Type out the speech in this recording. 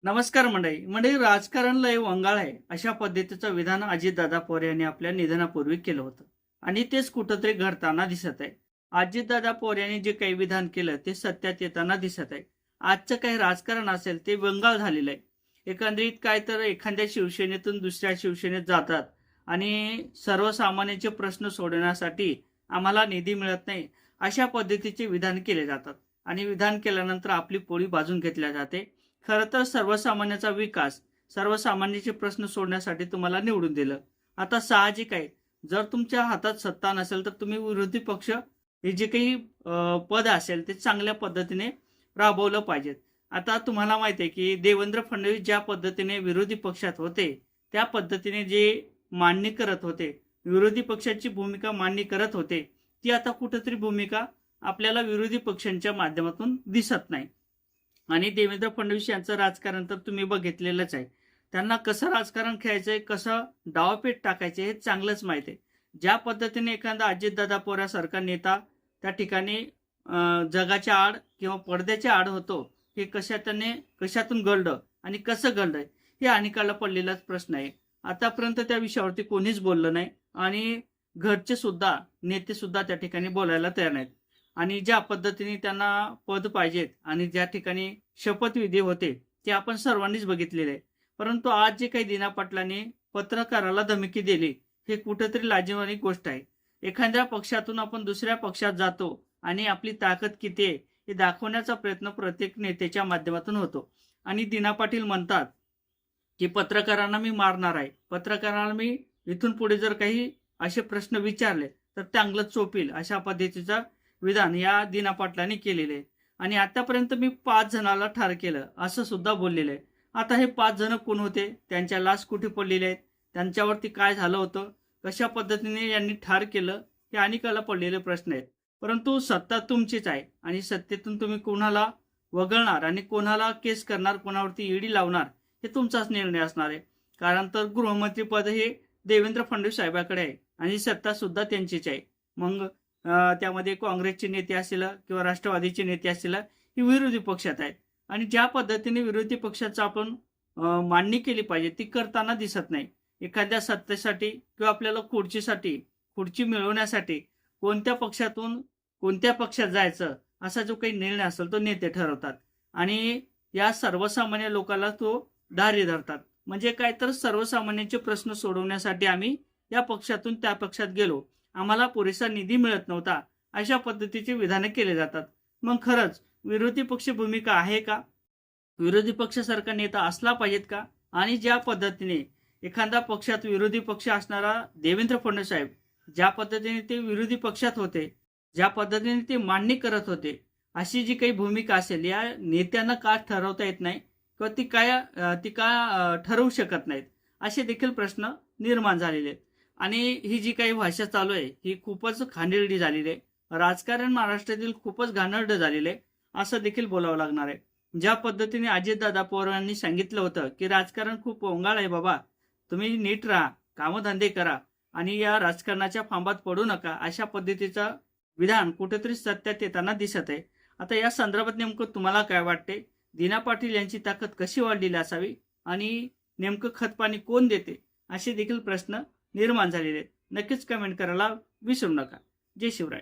नमस्कार मंडळी राजकारण लय वंगाळ आहे अशा पद्धतीचं विधान अजितदादा पवार यांनी आपल्या निधनापूर्वी केलं होतं आणि तेच कुठंतरी घडताना दिसत आहे. अजितदादा पवार यांनी जे काही विधान केलं ते सत्यात येताना दिसत आहे. आजचं काही राजकारण असेल ते वंगाळ झालेलं आहे. एकंदरीत काय तर एखाद्या शिवसेनेतून दुसऱ्या शिवसेनेत जातात आणि सर्वसामान्यांचे प्रश्न सोडवण्यासाठी आम्हाला निधी मिळत नाही अशा पद्धतीचे विधान केले जातात आणि विधान केल्यानंतर आपली पोळी भाजून घेतल्या जाते. खरं तर सर्वसामान्याचा विकास, सर्वसामान्यांचे प्रश्न सोडण्यासाठी तुम्हाला निवडून दिलं. आता साहजिक आहे, जर तुमच्या हातात सत्ता नसेल तर तुम्ही विरोधी पक्ष हे जे काही पद असेल ते चांगल्या पद्धतीने राबवलं पाहिजेत. आता तुम्हाला माहिती आहे की देवेंद्र फडणवीस ज्या पद्धतीने विरोधी पक्षात होते, त्या पद्धतीने जे मांडणी करत होते, विरोधी पक्षाची भूमिका मांडणी करत होते, ती आता कुठेतरी भूमिका आपल्याला विरोधी पक्षांच्या माध्यमातून दिसत नाही. आणि देवेंद्र फडणवीस यांचं राजकारण तर तुम्ही बघितलेलंच आहे. त्यांना कसं राजकारण खेळायचंय, कसं डावपेच टाकायचे हे चांगलंच माहिती आहे. ज्या पद्धतीने एखादा अजितदादा पवारांसारखा नेता त्या ठिकाणी जगाच्या आड किंवा पडद्याच्या आड होतो, हे कशातून घडलं आणि कसं घडलंय हे अनेकाला पडलेलाच प्रश्न आहे. आतापर्यंत त्या विषयावरती कोणीच बोललं नाही आणि घरचे सुद्धा नेते सुद्धा त्या ठिकाणी बोलायला तयार नाहीत. आणि ज्या पद्धतीने त्यांना पद पाहिजेत आणि ज्या ठिकाणी शपथविधी होते ते आपण सर्वांनीच बघितलेले आहे. परंतु आज जे काही दिना पाटलांनी पत्रकाराला धमकी दिली हे कुठेतरी लाजिरवाणी गोष्ट आहे. एखाद्या पक्षातून आपण दुसऱ्या पक्षात जातो आणि आपली ताकद किती आहे हे दाखवण्याचा प्रयत्न प्रत्येक नेत्याच्या माध्यमातून होतो. आणि दिना पाटील म्हणतात की पत्रकारांना मी मारणार आहे, पत्रकारांना मी इथून पुढे जर काही असे प्रश्न विचारले तर चांगलं चोपील, अशा पद्धतीचा विधान या दिना पाटलांनी केलेले आहे. आणि आतापर्यंत मी 5 जणाला ठार केलं असं सुद्धा बोललेलं आहे. आता हे 5 जण कोण होते, त्यांच्या लाश कुठे पडलेले आहेत, त्यांच्यावरती काय झालं होतं, कशा पद्धतीने यांनी ठार केलं, हे अनेकाला पडलेले प्रश्न आहेत. परंतु सत्ता तुमचीच आहे आणि सत्तेतून तुम्ही कोणाला वगळणार आणि कोणाला केस करणार, कोणावरती ईडी लावणार हे तुमचाच निर्णय असणार आहे. कारण तर गृहमंत्रीपद हे देवेंद्र फडणवीस साहेबांकडे आहे आणि सत्ता सुद्धा त्यांचीच आहे. मग त्यामध्ये काँग्रेसचे नेते असतील किंवा राष्ट्रवादीचे नेते असतील हे विरोधी पक्षात आहेत आणि ज्या पद्धतीने विरोधी पक्षाचं आपण मांडणी केली पाहिजे ती करताना दिसत नाही. एखाद्या सत्तेसाठी किंवा आपल्याला खुर्ची मिळवण्यासाठी कोणत्या पक्षातून कोणत्या पक्षात जायचं असा जो काही निर्णय असेल तो नेते ठरवतात आणि या सर्वसामान्य लोकांना तो दारी धरतात. म्हणजे काय तर सर्वसामान्यांचे प्रश्न सोडवण्यासाठी आम्ही या पक्षातून त्या पक्षात गेलो, आम्हाला पुरेसा निधी मिळत नव्हता, अशा पद्धतीचे विधाने केले जातात. मग खरंच विरोधी पक्ष भूमिका आहे का? विरोधी पक्षासारखा नेता असला पाहिजेत का? आणि ज्या पद्धतीने एखाद्या पक्षात विरोधी पक्ष असणारा देवेंद्र फडणवीस साहेब ज्या पद्धतीने ते विरोधी पक्षात होते, ज्या पद्धतीने ते मांडणी करत होते, अशी जी काही भूमिका असेल या नेत्यांना का ठरवता येत नाही किंवा ती का ठरवू शकत नाहीत, असे देखील प्रश्न निर्माण झालेले आहेत. आणि ही जी काही भाषा चालू आहे ही खूपच घाणेरडी झालेली आहे. राजकारण महाराष्ट्रातील खूपच घाणेरडं झालेलं आहे असं देखील बोलावं लागणार आहे. ज्या पद्धतीने अजितदादा पवार यांनी सांगितलं होतं की राजकारण खूप वंगाळ आहे बाबा, तुम्ही नीट राहा, कामधंदे करा आणि या राजकारणाच्या फांबात पडू नका, अशा पद्धतीचं विधान कुठेतरी सत्यात येताना दिसत आहे. आता या संदर्भात नेमकं तुम्हाला काय वाटते? दिना पाटील यांची ताकद कशी वाढलेली असावी आणि नेमकं खतपाणी कोण देते, असे देखील प्रश्न निर्माण झालेले आहेत. नक्कीच कमेंट करायला विसरू नका. जय शिवराय.